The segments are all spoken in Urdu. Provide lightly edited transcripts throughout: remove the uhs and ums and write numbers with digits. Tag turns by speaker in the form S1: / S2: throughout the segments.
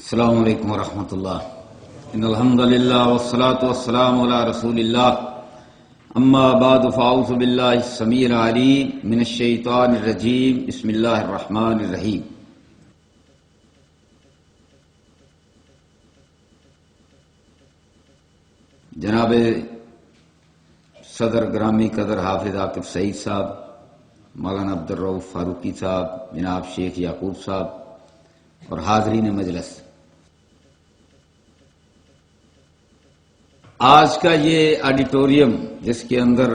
S1: السلام علیکم ورحمۃ اللہ۔ ان الحمد للہ والصلاة والسلام علی رسول اللہ، اما بعد فاعوذ باللہ السمیع العلیم من الشیطان الرجیم، بسم اللہ الرحمن الرحیم۔ جناب صدر گرامی قدر حافظ عاقب سعید صاحب، مولانا عبدالرؤف فاروقی صاحب، جناب شیخ یعقوب صاحب اور حاضرین مجلس، آج کا یہ آڈیٹوریم جس کے اندر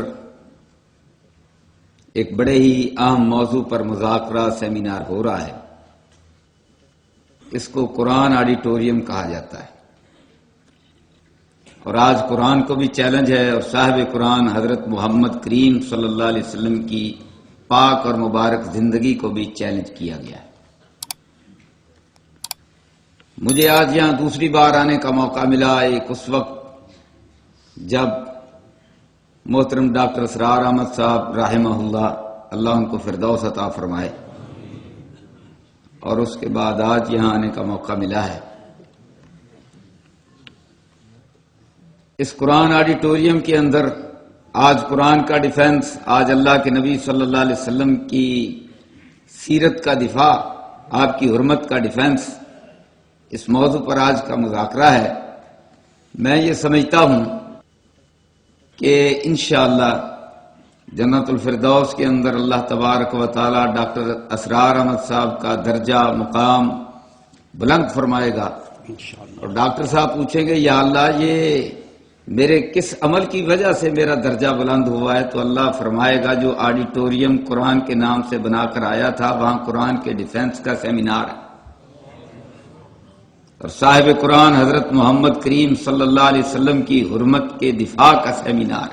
S1: ایک بڑے ہی اہم موضوع پر مذاکرہ سیمینار ہو رہا ہے، اس کو قرآن آڈیٹوریم کہا جاتا ہے۔ اور آج قرآن کو بھی چیلنج ہے اور صاحب قرآن حضرت محمد کریم صلی اللہ علیہ وسلم کی پاک اور مبارک زندگی کو بھی چیلنج کیا گیا ہے۔ مجھے آج یہاں دوسری بار آنے کا موقع ملا، ایک اس وقت جب محترم ڈاکٹر اسرار احمد صاحب رحمہ اللہ ان کو فردوس عطا فرمائے، اور اس کے بعد آج یہاں آنے کا موقع ملا ہے۔ اس قرآن آڈیٹوریم کے اندر آج قرآن کا ڈیفنس، آج اللہ کے نبی صلی اللہ علیہ وسلم کی سیرت کا دفاع، آپ کی حرمت کا ڈیفنس، اس موضوع پر آج کا مذاکرہ ہے۔ میں یہ سمجھتا ہوں کہ انشاءاللہ جنت الفردوس کے اندر اللہ تبارک و تعالی ڈاکٹر اسرار احمد صاحب کا درجہ مقام بلند فرمائے گا، اور ڈاکٹر صاحب پوچھیں گے یا اللہ یہ میرے کس عمل کی وجہ سے میرا درجہ بلند ہوا ہے، تو اللہ فرمائے گا جو آڈیٹوریم قرآن کے نام سے بنا کر آیا تھا وہاں قرآن کے ڈیفنس کا سیمینار ہے، اور صاحب قرآن حضرت محمد کریم صلی اللہ علیہ وسلم کی حرمت کے دفاع کا سیمینار۔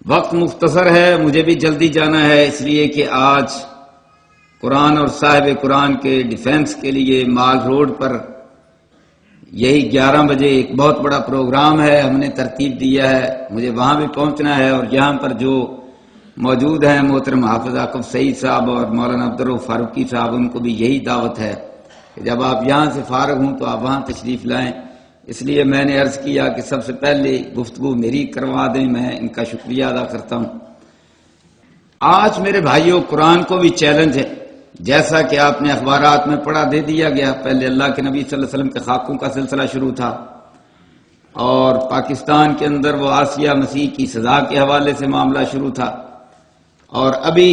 S1: وقت مختصر ہے، مجھے بھی جلدی جانا ہے، اس لیے کہ آج قرآن اور صاحب قرآن کے ڈیفنس کے لیے مال روڈ پر یہی 11 بجے ایک بہت بڑا پروگرام ہے، ہم نے ترتیب دیا ہے، مجھے وہاں بھی پہنچنا ہے، اور یہاں پر جو موجود ہیں محترم حافظ عاقب سعید صاحب اور مولانا عبدالرؤف فاروقی صاحب، ان کو بھی یہی دعوت ہے کہ جب آپ یہاں سے فارغ ہوں تو آپ وہاں تشریف لائیں۔ اس لیے میں نے عرض کیا کہ سب سے پہلے گفتگو میری کروا دیں، میں ان کا شکریہ ادا کرتا ہوں۔ آج میرے بھائیوں قرآن کو بھی چیلنج ہے، جیسا کہ آپ نے اخبارات میں پڑھا، دے دیا گیا۔ پہلے اللہ کے نبی صلی اللہ علیہ وسلم کے خاکوں کا سلسلہ شروع تھا، اور پاکستان کے اندر وہ آسیہ مسیح کی سزا کے حوالے سے معاملہ شروع تھا، اور ابھی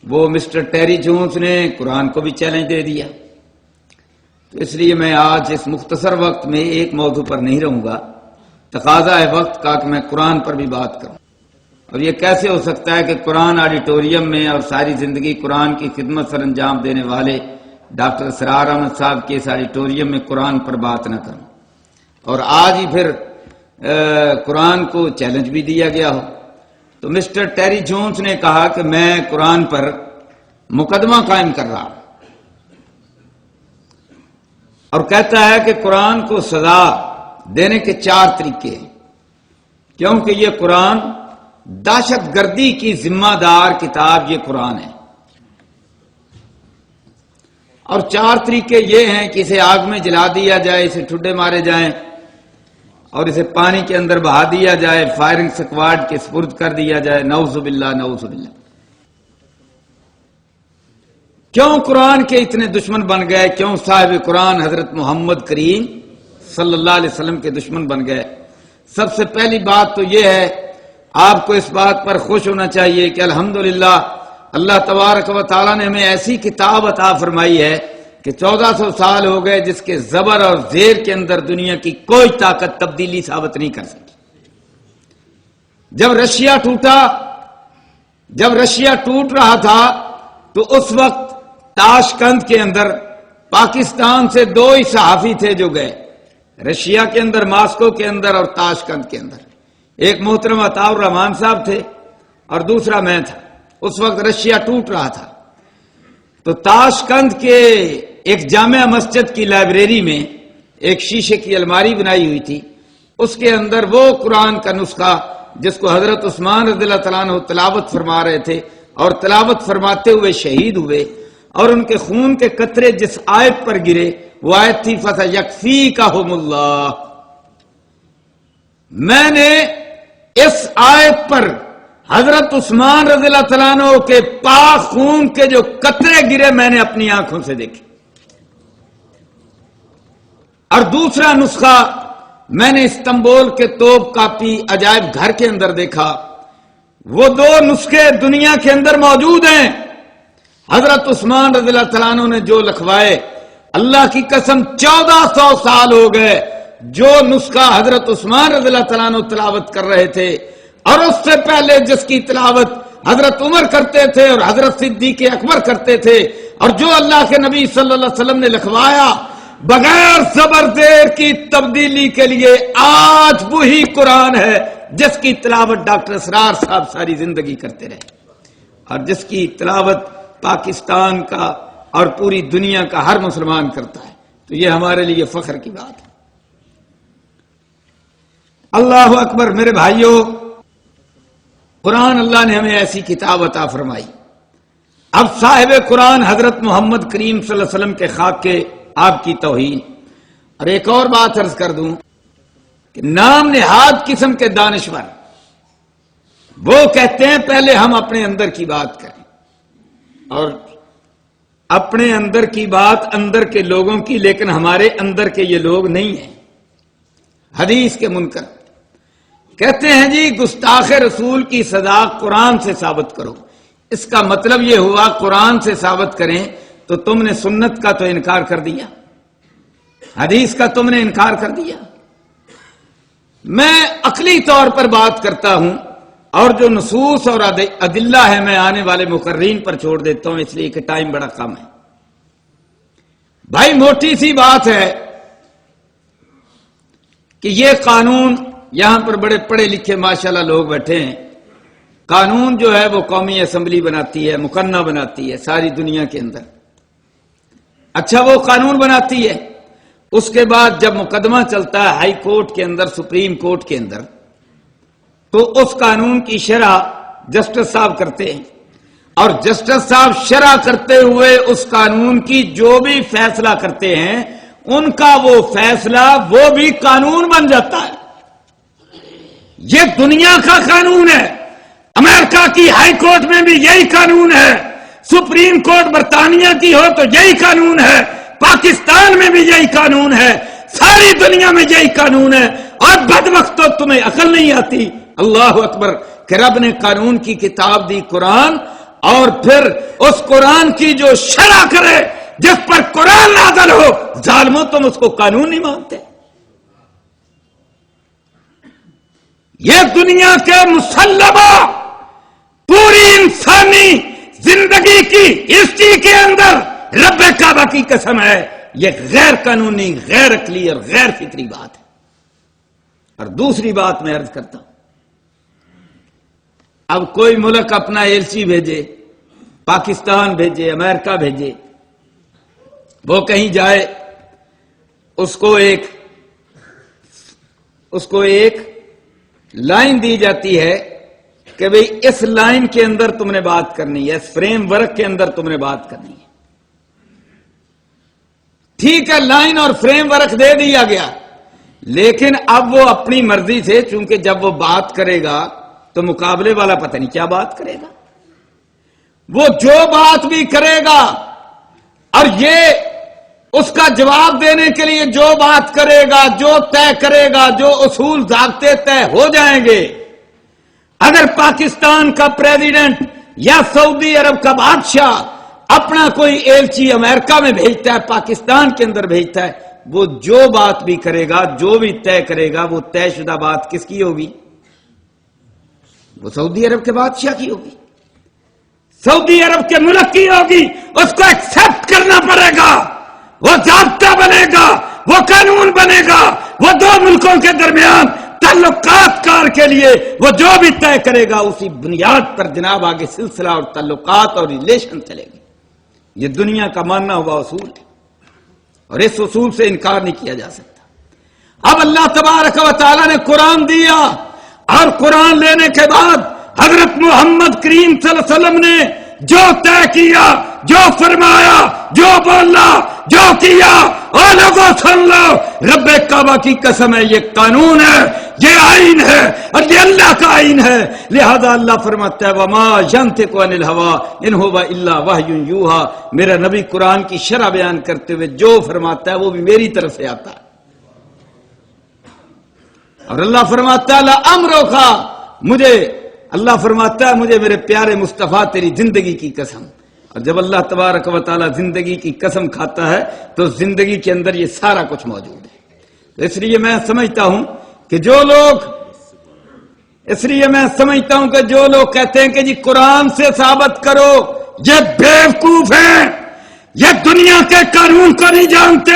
S1: وہ مسٹر ٹیری جونز نے قرآن کو بھی چیلنج دے دیا۔ تو اس لیے میں آج اس مختصر وقت میں ایک موضوع پر نہیں رہوں گا، تقاضا ہے وقت کا کہ میں قرآن پر بھی بات کروں۔ اور یہ کیسے ہو سکتا ہے کہ قرآن آڈیٹوریم میں اور ساری زندگی قرآن کی خدمت سر انجام دینے والے ڈاکٹر اسرار احمد صاحب کے اس آڈیٹوریم میں قرآن پر بات نہ کروں، اور آج ہی پھر قرآن کو چیلنج بھی دیا گیا ہو۔ تو مسٹر ٹیری جونز نے کہا کہ میں قرآن پر مقدمہ قائم کر رہا ہوں، اور کہتا ہے کہ قرآن کو سزا دینے کے 4 طریقے ہیں، کیونکہ یہ قرآن دہشت گردی کی ذمہ دار کتاب یہ قرآن ہے، اور 4 طریقے یہ ہیں کہ اسے آگ میں جلا دیا جائے، اسے ٹھڈے مارے جائیں، اور اسے پانی کے اندر بہا دیا جائے، فائرنگ سکواڈ کے سپرد کر دیا جائے، نعوذ باللہ نعوذ باللہ۔ کیوں قرآن کے اتنے دشمن بن گئے؟ کیوں صاحب قرآن حضرت محمد کریم صلی اللہ علیہ وسلم کے دشمن بن گئے؟ سب سے پہلی بات تو یہ ہے، آپ کو اس بات پر خوش ہونا چاہیے کہ الحمدللہ اللہ تبارک و تعالیٰ نے ہمیں ایسی کتاب عطا فرمائی ہے کہ 1400 سال ہو گئے جس کے زبر اور زیر کے اندر دنیا کی کوئی طاقت تبدیلی ثابت نہیں کر سکی۔ جب رشیا ٹوٹ رہا تھا تو اس وقت تاشقند کے اندر پاکستان سے 2 ہی صحافی تھے جو گئے، رشیا کے اندر، ماسکو کے اندر اور تاشقند کے اندر۔ ایک محترم عطاء الرحمان صاحب تھے اور دوسرا میں تھا۔ اس وقت رشیا ٹوٹ رہا تھا، تو تاشقند کے ایک جامع مسجد کی لائبریری میں ایک شیشے کی الماری بنائی ہوئی تھی، اس کے اندر وہ قرآن کا نسخہ جس کو حضرت عثمان رضی اللہ تعالیٰ عنہ تلاوت فرما رہے تھے اور تلاوت فرماتے ہوئے شہید ہوئے، اور ان کے خون کے قطرے جس آیت پر گرے وہ آیت تھی فَسَيَكْفِيكَهُمُ اللَّهُ. میں نے اس آیت پر حضرت عثمان رضی اللہ تعالیٰ عنہ کے پاک خون کے جو قطرے گرے میں نے اپنی آنکھوں سے دیکھے. اور دوسرا نسخہ میں نے استنبول کے توپ کاپی عجائب گھر کے اندر دیکھا. وہ دو نسخے دنیا کے اندر موجود ہیں. حضرت عثمان رضی اللہ تعالیٰ عنہ نے جو لکھوائے، اللہ کی قسم 1400 سال ہو گئے جو نسخہ حضرت عثمان رضی اللہ تعالیٰ عنہ تلاوت کر رہے تھے، اور اس سے پہلے جس کی تلاوت حضرت عمر کرتے تھے اور حضرت صدیق اکبر کرتے تھے، اور جو اللہ کے نبی صلی اللہ علیہ وسلم نے لکھوایا بغیر زبر زیر کی تبدیلی کے لیے، آج وہی قرآن ہے جس کی تلاوت ڈاکٹر اسرار صاحب ساری زندگی کرتے رہے، اور جس کی تلاوت پاکستان کا اور پوری دنیا کا ہر مسلمان کرتا ہے. تو یہ ہمارے لیے فخر کی بات ہے. اللہ اکبر. میرے بھائیوں، قرآن اللہ نے ہمیں ایسی کتاب عطا فرمائی. اب صاحب قرآن حضرت محمد کریم صلی اللہ علیہ وسلم کے خاک کے آپ کی توہین. اور ایک اور بات عرض کر دوں کہ نام نہاد قسم کے دانشور وہ کہتے ہیں پہلے ہم اپنے اندر کی بات کریں، اور اپنے اندر کی بات اندر کے لوگوں کی، لیکن ہمارے اندر کے یہ لوگ نہیں ہیں. حدیث کے منکر کہتے ہیں جی گستاخ رسول کی سزا قرآن سے ثابت کرو. اس کا مطلب یہ ہوا قرآن سے ثابت کریں تو تم نے سنت کا تو انکار کر دیا، حدیث کا تم نے انکار کر دیا. میں عقلی طور پر بات کرتا ہوں، اور جو نصوص اور ادلہ ہے میں آنے والے مقررین پر چھوڑ دیتا ہوں، اس لیے کہ ٹائم بڑا کم ہے. بھائی موٹی سی بات ہے کہ یہ قانون، یہاں پر بڑے پڑھے لکھے ماشاءاللہ لوگ بیٹھے ہیں، قانون جو ہے وہ قومی اسمبلی بناتی ہے، مقننہ بناتی ہے ساری دنیا کے اندر. اچھا وہ قانون بناتی ہے، اس کے بعد جب مقدمہ چلتا ہے ہائی کورٹ کے اندر، سپریم کورٹ کے اندر، تو اس قانون کی شرح جسٹس صاحب کرتے ہیں، اور جسٹس صاحب شرح کرتے ہوئے اس قانون کی جو بھی فیصلہ کرتے ہیں ان کا وہ فیصلہ وہ بھی قانون بن جاتا ہے. یہ دنیا کا قانون ہے. امریکہ کی ہائی کورٹ میں بھی یہی قانون ہے، سپریم کورٹ برطانیہ کی ہو تو یہی قانون ہے، پاکستان میں بھی یہی قانون ہے، ساری دنیا میں یہی قانون ہے. اور بدبختو تمہیں عقل نہیں آتی. اللہ اکبر کہ رب نے قانون کی کتاب دی قرآن، اور پھر اس قرآن کی جو شرح کرے جس پر قرآن نازل ہو، ظالموں تم اس کو قانون نہیں مانتے. یہ دنیا کے مسلمہ پوری انسانی زندگی کی ہسٹری کے اندر رب کعبہ کی قسم ہے یہ غیر قانونی، غیر عقلی اور غیر فطری بات ہے. اور دوسری بات میں عرض کرتا ہوں، اب کوئی ملک اپنا ایلچی بھیجے، پاکستان بھیجے، امریکہ بھیجے، وہ کہیں جائے، اس کو ایک لائن دی جاتی ہے کہ بھئی اس لائن کے اندر تم نے بات کرنی ہے، اس فریم ورک کے اندر تم نے بات کرنی ہے. ٹھیک ہے، لائن اور فریم ورک دے دیا گیا، لیکن اب وہ اپنی مرضی سے، چونکہ جب وہ بات کرے گا تو مقابلے والا پتہ نہیں کیا بات کرے گا، وہ جو بات بھی کرے گا اور یہ اس کا جواب دینے کے لیے جو بات کرے گا، جو طے کرے گا، جو اصول ضابطے طے ہو جائیں گے. اگر پاکستان کا پریزیڈنٹ یا سعودی عرب کا بادشاہ اپنا کوئی ایلچی امریکہ میں بھیجتا ہے، پاکستان کے اندر بھیجتا ہے، وہ جو بات بھی کرے گا، جو بھی طے کرے گا، وہ طے شدہ بات کس کی ہوگی؟ وہ سعودی عرب کے بادشاہ کی ہوگی، سعودی عرب کے ملک کی ہوگی. اس کو ایکسپٹ کرنا پڑے گا، وہ ضابطہ بنے گا، وہ قانون بنے گا، وہ دو ملکوں کے درمیان تعلقات کار کے لیے وہ جو بھی طے کرے گا اسی بنیاد پر جناب آگے سلسلہ اور تعلقات اور ریلیشن چلے گی. یہ دنیا کا ماننا ہوا اصول ہے اور اس اصول سے انکار نہیں کیا جا سکتا. اب اللہ تبارک و تعالی نے قرآن دیا اور قرآن لینے کے بعد حضرت محمد کریم صلی اللہ علیہ وسلم نے جو طے کیا، جو فرمایا، جو بولا، جو کیا، اور لوگوں سن لو، رب کعبہ کی قسم ہے یہ قانون ہے، یہ آئین ہے، اور یہ اللہ کا آئین ہے۔ لہذا اللہ فرماتا ہے وما ینطق عن الہوی ان هو الا وحی یوحی، میرا نبی قرآن کی شرح بیان کرتے ہوئے جو فرماتا ہے وہ بھی میری طرف سے آتا ہے۔ اور اللہ فرماتا ہے لامرک، مجھے اللہ فرماتا ہے مجھے میرے پیارے مصطفیٰ تیری زندگی کی قسم۔ اور جب اللہ تبارک و تعالی زندگی کی قسم کھاتا ہے تو زندگی کے اندر یہ سارا کچھ موجود ہے۔ اس لیے میں سمجھتا ہوں کہ جو لوگ کہتے ہیں کہ جی قرآن سے ثابت کرو، یہ بیوقوف ہیں، یہ دنیا کے قانون کو نہیں جانتے،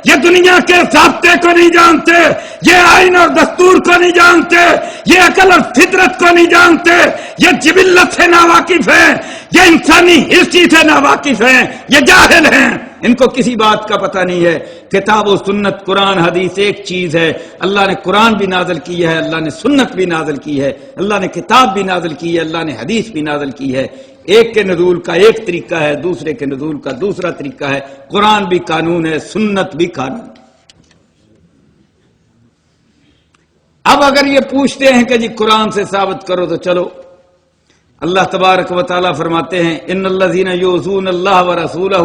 S1: یہ دنیا کے ضابطے کو نہیں جانتے، یہ آئین اور دستور کو نہیں جانتے، یہ عقل اور فطرت کو نہیں جانتے، یہ جبلت سے ناواقف ہیں، یہ انسانی ہسٹری سے ناواقف ہیں، یہ جاہل ہیں، ان کو کسی بات کا پتہ نہیں ہے۔ کتاب و سنت، قرآن حدیث ایک چیز ہے۔ اللہ نے قرآن بھی نازل کی ہے، اللہ نے سنت بھی نازل کی ہے، اللہ نے کتاب بھی نازل کی ہے، اللہ نے حدیث بھی نازل کی ہے۔ ایک کے نزول کا ایک طریقہ ہے، دوسرے کے نزول کا دوسرا طریقہ ہے۔ قرآن بھی قانون ہے، سنت بھی قانون۔ اب اگر یہ پوچھتے ہیں کہ جی قرآن سے ثابت کرو تو چلو، اللہ تبارک و تعالیٰ فرماتے ہیں ان الذین یؤذون اللہ ورسولہ،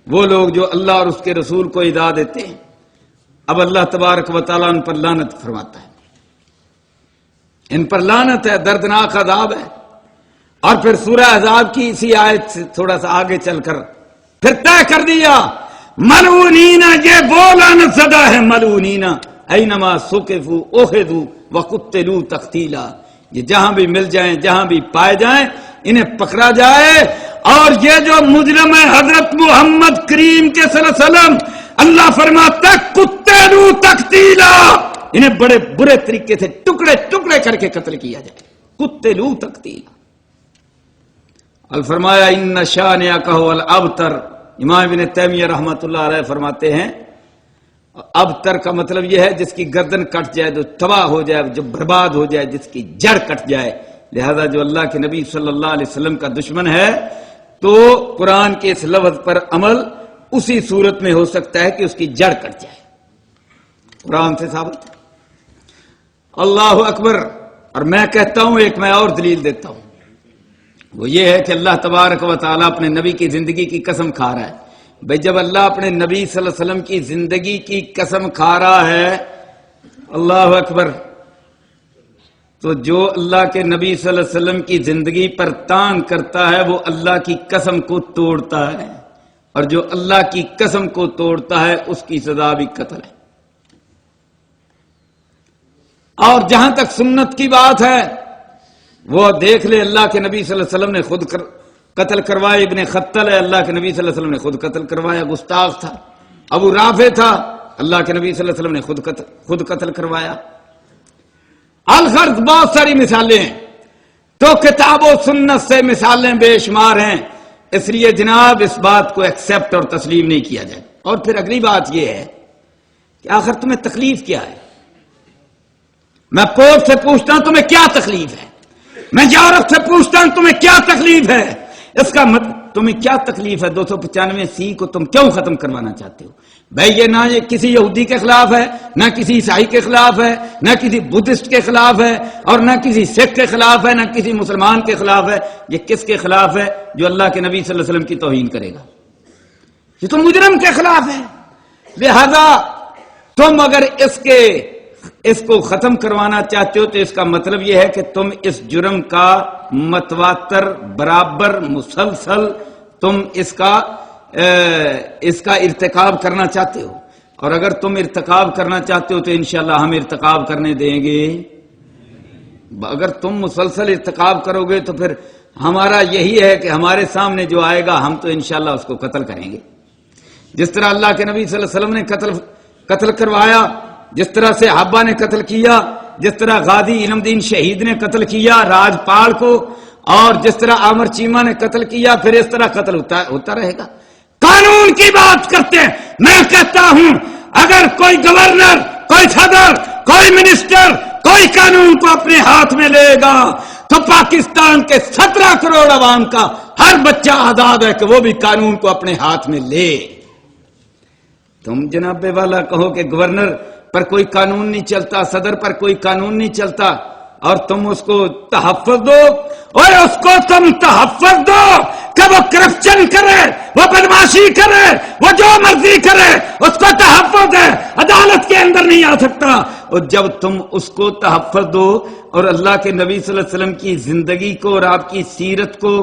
S1: وہ لوگ جو اللہ اور اس کے رسول کو ایذا دیتے ہیں۔ اب اللہ تبارک و تعالیٰ ان پر لعنت فرماتا ہے، ان پر لعنت ہے، دردناک عذاب ہے۔ اور پھر سورہ احزاب کی اسی آیت سے تھوڑا سا آگے چل کر پھر طے کر دیا ملعونین، یہ وہ لعنت زدہ ہے، ملعونین اینما ثقفوا اخذوا وقتلوا تقتیلا، یہ جہاں بھی مل جائیں، جہاں بھی پائے جائیں، انہیں پکڑا جائے۔ اور یہ جو مجرم ہے حضرت محمد کریم کے صلی اللہ علیہ وسلم، اللہ فرماتا ہے قتلوا تقتیلا، انہیں بڑے برے طریقے سے ٹکڑے ٹکڑے کر کے قتل کیا جائے، قتلوا تقتیلا۔ الفرمایا ان شانئک هو الابتر، امام ابن تیمیہ رحمۃ اللہ علیہ فرماتے ہیں ابتر کا مطلب یہ ہے جس کی گردن کٹ جائے، جو تباہ ہو جائے، جو برباد ہو جائے، جس کی جڑ کٹ جائے۔ لہذا جو اللہ کے نبی صلی اللہ علیہ وسلم کا دشمن ہے تو قرآن کے اس لفظ پر عمل اسی صورت میں ہو سکتا ہے کہ اس کی جڑ کٹ جائے، قرآن سے ثابت ہے۔ اللہ اکبر۔ اور میں کہتا ہوں ایک میں اور دلیل دیتا ہوں، وہ یہ ہے کہ اللہ تبارک و تعالیٰ اپنے نبی کی زندگی کی قسم کھا رہا ہے۔ بھئی جب اللہ اپنے نبی صلی اللہ علیہ وسلم کی زندگی کی قسم کھا رہا ہے، اللہ اکبر، تو جو اللہ کے نبی صلی اللہ علیہ وسلم کی زندگی پر تان کرتا ہے وہ اللہ کی قسم کو توڑتا ہے، اور جو اللہ کی قسم کو توڑتا ہے اس کی سزا بھی قتل ہے۔ اور جہاں تک سنت کی بات ہے وہ دیکھ لے، اللہ کے نبی صلی اللہ علیہ وسلم نے خود قتل کروایا، ابن خطل ہے، اللہ کے نبی صلی اللہ علیہ وسلم نے خود قتل کروایا، گستاخ تھا۔ ابو رافع تھا، اللہ کے نبی صلی اللہ علیہ وسلم نے خود قتل کروایا۔ الغرض بہت ساری مثالیں ہیں، تو کتاب و سنت سے مثالیں بے شمار ہیں، اس لیے جناب اس بات کو ایکسپٹ اور تسلیم نہیں کیا جائے۔ اور پھر اگلی بات یہ ہے کہ آخر تمہیں تکلیف کیا ہے؟ میں پوپ سے پوچھتا ہوں تمہیں کیا تکلیف ہے، میں یورپ سے پوچھتا ہوں تمہیں کیا تکلیف ہے، اس کا مطلب تمہیں کیا تکلیف ہے؟ 295 کو تم کیوں ختم کروانا چاہتے ہو؟ بھائی یہ نہ یہ کسی یہودی کے خلاف ہے، نہ کسی عیسائی کے خلاف ہے، نہ کسی بدھسٹ کے خلاف ہے، اور نہ کسی سکھ کے خلاف ہے، نہ کسی مسلمان کے خلاف ہے۔ یہ کس کے خلاف ہے؟ جو اللہ کے نبی صلی اللہ علیہ وسلم کی توہین کرے گا، یہ تو مجرم کے خلاف ہے۔ لہذا تم اگر اس کو ختم کروانا چاہتے ہو تو اس کا مطلب یہ ہے کہ تم اس جرم کا متواتر، برابر، مسلسل تم اس کا ارتکاب کرنا چاہتے ہو، اور اگر تم ارتکاب کرنا چاہتے ہو تو انشاءاللہ ہم ارتکاب کرنے دیں گے۔ اگر تم مسلسل ارتکاب کرو گے تو پھر ہمارا یہی ہے کہ ہمارے سامنے جو آئے گا ہم تو انشاءاللہ اس کو قتل کریں گے۔ جس طرح اللہ کے نبی صلی اللہ علیہ وسلم نے قتل کروایا، جس طرح سے صحابہ نے قتل کیا، جس طرح غازی علم دین شہید نے قتل کیا راجپال کو، اور جس طرح عامر چیمہ نے قتل کیا، پھر اس طرح قتل ہوتا رہے گا۔ قانون کی بات کرتے ہیں، میں کہتا ہوں اگر کوئی گورنر، کوئی صدر، کوئی منسٹر، کوئی قانون کو اپنے ہاتھ میں لے گا تو تو پاکستان کے 17 کروڑ عوام کا ہر بچہ آزاد ہے کہ وہ بھی قانون کو اپنے ہاتھ میں لے۔ تم جناب والا کہو کہ گورنر پر کوئی قانون نہیں چلتا، صدر پر کوئی قانون نہیں چلتا، اور تم اس کو تحفظ دو، اور اس کو تم تحفظ دو کہ وہ کرپشن کرے، وہ بدماشی کرے، وہ جو مرضی کرے، اس کو تحفظ ہے، عدالت کے اندر نہیں آ سکتا۔ اور جب تم اس کو تحفظ دو اور اللہ کے نبی صلی اللہ علیہ وسلم کی زندگی کو اور آپ کی سیرت کو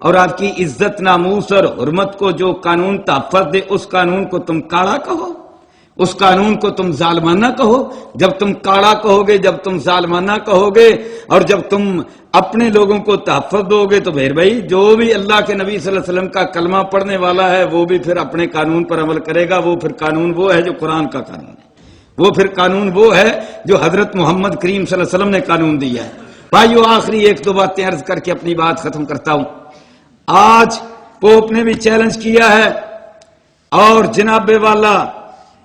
S1: اور آپ کی عزت ناموس اور حرمت کو جو قانون تحفظ دے، اس قانون کو تم کاڑا کہو، اس قانون کو تم ظالمانہ کہو۔ جب تم کاڑا کہو گے، جب تم ظالمانہ کہو گے، اور جب تم اپنے لوگوں کو تحفظ دو گے، تو پھر بھائی جو بھی اللہ کے نبی صلی اللہ علیہ وسلم کا کلمہ پڑھنے والا ہے وہ بھی پھر اپنے قانون پر عمل کرے گا۔ وہ پھر قانون وہ ہے جو قرآن کا قانون ہے، وہ پھر قانون وہ ہے جو حضرت محمد کریم صلی اللہ علیہ وسلم نے قانون دیا ہے۔ بھائیو، آخری ایک دو باتیں عرض کر کے اپنی بات ختم کرتا ہوں۔ آج پوپ نے بھی چیلنج کیا ہے، اور جناب والا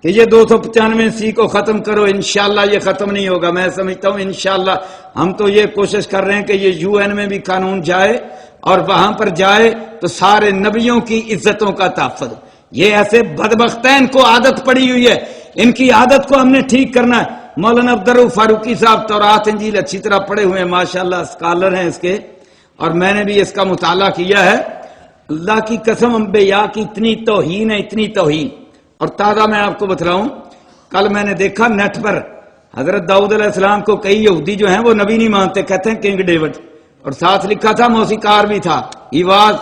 S1: کہ یہ 295 کو ختم کرو۔ انشاءاللہ یہ ختم نہیں ہوگا، میں سمجھتا ہوں انشاءاللہ ہم تو یہ کوشش کر رہے ہیں کہ یہ UN میں بھی قانون جائے، اور وہاں پر جائے تو سارے نبیوں کی عزتوں کا تحفظ۔ یہ ایسے بدبختین کو عادت پڑی ہوئی ہے، ان کی عادت کو ہم نے ٹھیک کرنا ہے۔ مولانا عبدالرؤف فاروقی صاحب تورات انجیل اچھی طرح پڑھے ہوئے ہیں، ماشاءاللہ اسکالر ہیں اس کے، اور میں نے بھی اس کا مطالعہ کیا ہے۔ اللہ کی قسم، انبیاء کی اتنی توہین ہے، اتنی توہین۔ اور تازہ میں آپ کو بتلاؤں، کل میں نے دیکھا نیٹ پر حضرت داؤد علیہ السلام کو کئی یہودی جو ہیں وہ نبی نہیں مانتے، کہتے ہیں کنگ ڈیوڈ، اور ساتھ لکھا تھا موسیقار بھی تھا، ہی واز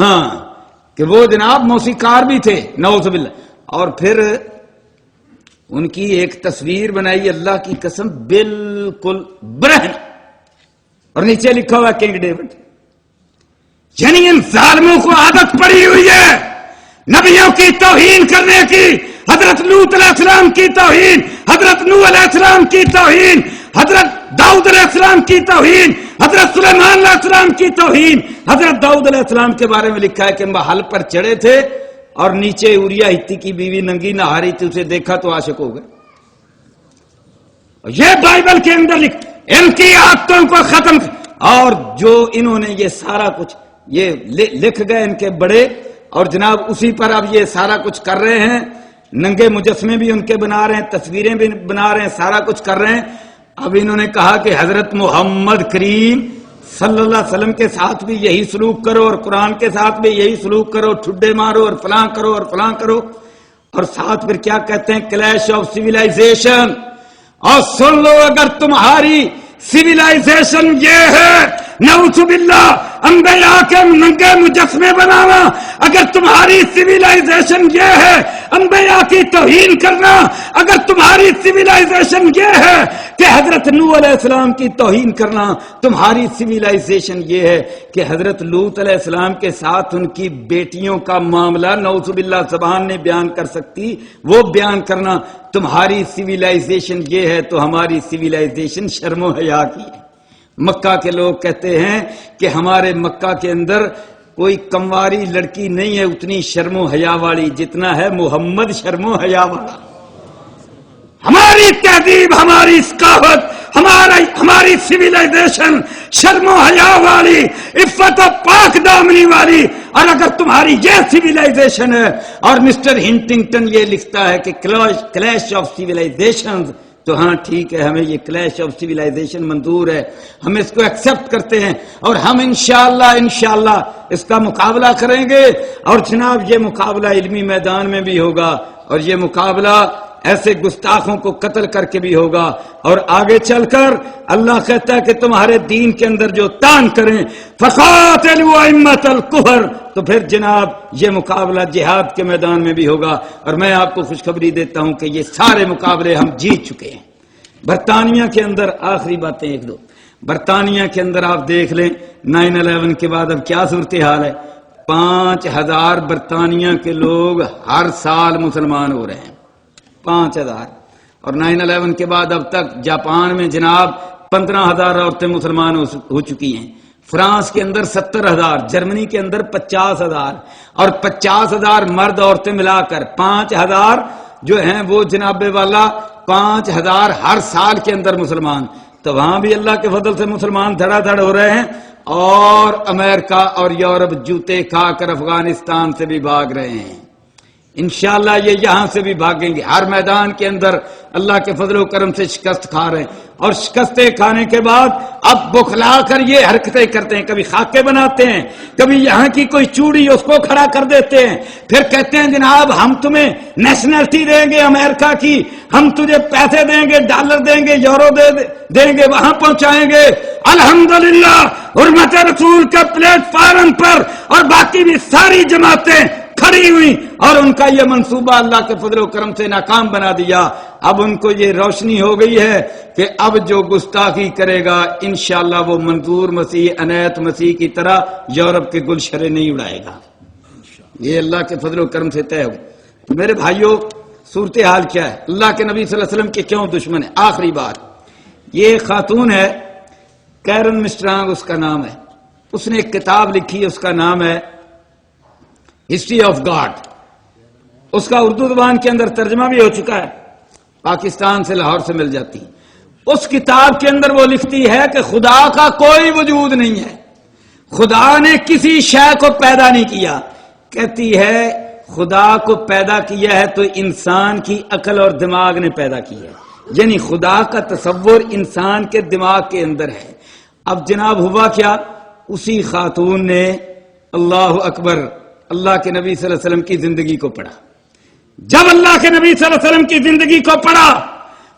S1: ہاں کہ وہ جناب موسیقار بھی تھے، نعوذ باللہ۔ اور پھر ان کی ایک تصویر بنائی، اللہ کی قسم بالکل برہن، اور نیچے لکھا ہوا کنگ ڈیوڈ۔ یعنی ان ظالموں کو عادت پڑی ہوئی ہے نبیوں کی توہین کرنے کی، حضرت لوط علیہ السلام کی توہین، حضرت نوح علیہ السلام کی توہین، حضرت داؤد علیہ السلام کی توہین، حضرت سلیمان علیہ السلام کی توہین۔ حضرت داؤد علیہ السلام کے بارے میں لکھا ہے کہ محل پر چڑھے تھے اور نیچے اوریا ہتی کی بیوی ننگی نہا رہی تھی، اسے دیکھا تو عاشق ہو گئے۔ یہ بائبل کے اندر ان کی عادتوں کو ختم، اور جو انہوں نے یہ سارا کچھ یہ لکھ گئے ان کے بڑے، اور جناب اسی پر اب یہ سارا کچھ کر رہے ہیں، ننگے مجسمے بھی ان کے بنا رہے ہیں، تصویریں بھی بنا رہے ہیں، سارا کچھ کر رہے ہیں۔ اب انہوں نے کہا کہ حضرت محمد کریم صلی اللہ علیہ وسلم کے ساتھ بھی یہی سلوک کرو، اور قرآن کے ساتھ بھی یہی سلوک کرو، ٹھڈے مارو اور فلاں کرو اور فلاں کرو، اور ساتھ پھر کیا کہتے ہیں، کلیش آف سیویلائزیشن۔ اور سن لو، اگر تمہاری سیویلائزیشن یہ ہے نعوذ باللہ انبیاء کے ننگے مجسمے بنانا، اگر تمہاری سیویلائزیشن یہ ہے انبیاء کی توہین کرنا، اگر تمہاری سیویلائزیشن یہ ہے کہ حضرت نوح علیہ السلام کی توہین کرنا، تمہاری سیویلائزیشن یہ ہے کہ حضرت لوط علیہ السلام کے ساتھ ان کی بیٹیوں کا معاملہ نعوذ باللہ زبان نے بیان کر سکتی وہ بیان کرنا، تمہاری سیویلائزیشن یہ ہے، تو ہماری سیویلائزیشن شرم و حیا کی ہے۔ مکہ کے لوگ کہتے ہیں کہ ہمارے مکہ کے اندر کوئی کمواری لڑکی نہیں ہے اتنی شرم و حیا والی جتنا ہے محمد شرم و حیا والا۔ ہماری تہذیب، ہماری ثقافت، ہماری سیویلائزیشن شرم و حیا والی، عفت و پاک دامنی والی۔ اور اگر تمہاری یہ سیویلائزیشن ہے، اور مسٹر ہنٹنگٹن یہ لکھتا ہے کہ کلیش آف سیویلائزیشنز، تو ہاں ٹھیک ہے، ہمیں یہ کلیش آف سیویلائزیشن منظور ہے، ہم اس کو ایکسپٹ کرتے ہیں، اور ہم انشاءاللہ اس کا مقابلہ کریں گے، اور جناب یہ مقابلہ علمی میدان میں بھی ہوگا، اور یہ مقابلہ ایسے گستاخوں کو قتل کر کے بھی ہوگا، اور آگے چل کر اللہ کہتا ہے کہ تمہارے دین کے اندر جو تان کریں فقاتلوا ائمۃ الکفر، تو پھر جناب یہ مقابلہ جہاد کے میدان میں بھی ہوگا۔ اور میں آپ کو خوشخبری دیتا ہوں کہ یہ سارے مقابلے ہم جیت چکے ہیں۔ برطانیہ کے اندر آخری باتیں ایک دو، برطانیہ کے اندر آپ دیکھ لیں 9/11 کے بعد اب کیا صورتحال ہے، 5000 برطانیہ کے لوگ ہر سال مسلمان ہو رہے ہیں، 5000۔ اور 9/11 کے بعد اب تک جاپان میں جناب 15000 عورتیں مسلمان ہو چکی ہیں، فرانس کے اندر 70000، جرمنی کے اندر 50000، اور 50000 مرد عورتیں ملا کر 5000 جو ہیں وہ جناب والا 5000 ہر سال کے اندر مسلمان، تو وہاں بھی اللہ کے فضل سے مسلمان دھڑا دھڑ ہو رہے ہیں، اور امریکہ اور یورپ جوتے کھا کر افغانستان سے بھی بھاگ رہے ہیں۔ انشاءاللہ یہ یہاں سے بھی بھاگیں گے، ہر میدان کے اندر اللہ کے فضل و کرم سے شکست کھا رہے ہیں، اور شکستیں کھانے کے بعد اب بخلا کر یہ حرکتیں کرتے ہیں، کبھی خاکے بناتے ہیں، کبھی یہاں کی کوئی چوڑی اس کو کھڑا کر دیتے ہیں، پھر کہتے ہیں جناب ہم تمہیں نیشنلٹی دیں گے امریکہ کی، ہم تجھے پیسے دیں گے، ڈالر دیں گے، یورو دیں گے، وہاں پہنچائیں گے۔ الحمدللہ حرمت رسول کا پلیٹ فارم پر اور باقی بھی ساری جماعتیں کھڑی ہوئی، اور ان کا یہ منصوبہ اللہ کے فضل و کرم سے ناکام بنا دیا۔ اب ان کو یہ روشنی ہو گئی ہے کہ اب جو گستاخی کرے گا انشاءاللہ وہ منظور مسیح عنایت مسیح کی طرح یورپ کے گلشرے نہیں اڑائے گا، یہ اللہ کے فضل و کرم سے طے ہو۔ تو میرے بھائیوں صورتحال کیا ہے، اللہ کے نبی صلی اللہ علیہ وسلم کے کیوں دشمن ہے؟ آخری بات، یہ خاتون ہے کیرن مسٹرانگ اس کا نام ہے، اس نے ایک کتاب لکھی، اس کا نام ہے ہسٹری آف گاڈ، اس کا اردو زبان کے اندر ترجمہ بھی ہو چکا ہے، پاکستان سے لاہور سے مل جاتی۔ اس کتاب کے اندر وہ لکھتی ہے کہ خدا کا کوئی وجود نہیں ہے، خدا نے کسی شے کو پیدا نہیں کیا، کہتی ہے خدا کو پیدا کیا ہے تو انسان کی عقل اور دماغ نے پیدا کیا ہے، یعنی خدا کا تصور انسان کے دماغ کے اندر ہے۔ اب جناب ہوا کیا، اسی خاتون نے اللہ اکبر اللہ کے نبی صلی اللہ علیہ وسلم کی زندگی کو پڑھا۔ جب اللہ کے نبی صلی اللہ علیہ وسلم کی زندگی کو پڑھا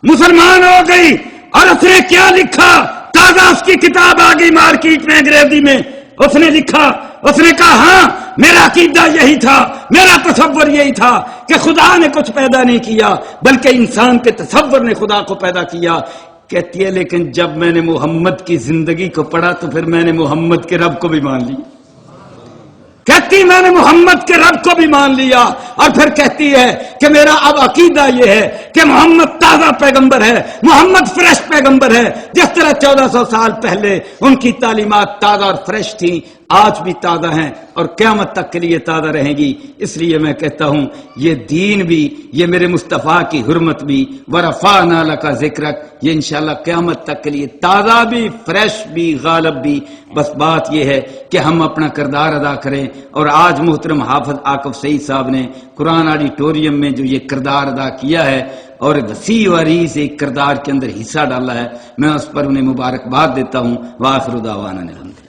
S1: مسلمان ہو گئی، اور اس نے کیا لکھا، تازہ اس کی کتاب آ گئی مارکیٹ میں انگریزی میں، اس نے لکھا، اس نے کہا ہاں میرا عقیدہ یہی تھا، میرا تصور یہی تھا کہ خدا نے کچھ پیدا نہیں کیا بلکہ انسان کے تصور نے خدا کو پیدا کیا۔ کہتی ہے لیکن جب میں نے محمد کی زندگی کو پڑھا تو پھر میں نے محمد کے رب کو بھی مان لیا، کہتی میں نے محمد کے رب کو بھی مان لیا، اور پھر کہتی ہے کہ میرا اب عقیدہ یہ ہے کہ محمد تازہ پیغمبر ہے، محمد فریش پیغمبر ہے، جس طرح 1400 سال پہلے ان کی تعلیمات تازہ اور فریش تھیں، آج بھی تازہ ہیں اور قیامت تک کے لیے تازہ رہیں گی۔ اس لیے میں کہتا ہوں یہ دین بھی، یہ میرے مصطفیٰ کی حرمت بھی، ورفعنا لک ذکرک، یہ انشاءاللہ قیامت تک کے لیے تازہ بھی، فریش بھی، غالب بھی۔ بس بات یہ ہے کہ ہم اپنا کردار ادا کریں، اور آج محترم حافظ عاقب سعید صاحب نے قرآن آڈیٹوریم میں جو یہ کردار ادا کیا ہے اور وسیع و عریض ایک کردار کے اندر حصہ ڈالا ہے، میں اس پر انہیں مبارکباد دیتا ہوں۔ وآخر دعوانا الحمدللہ۔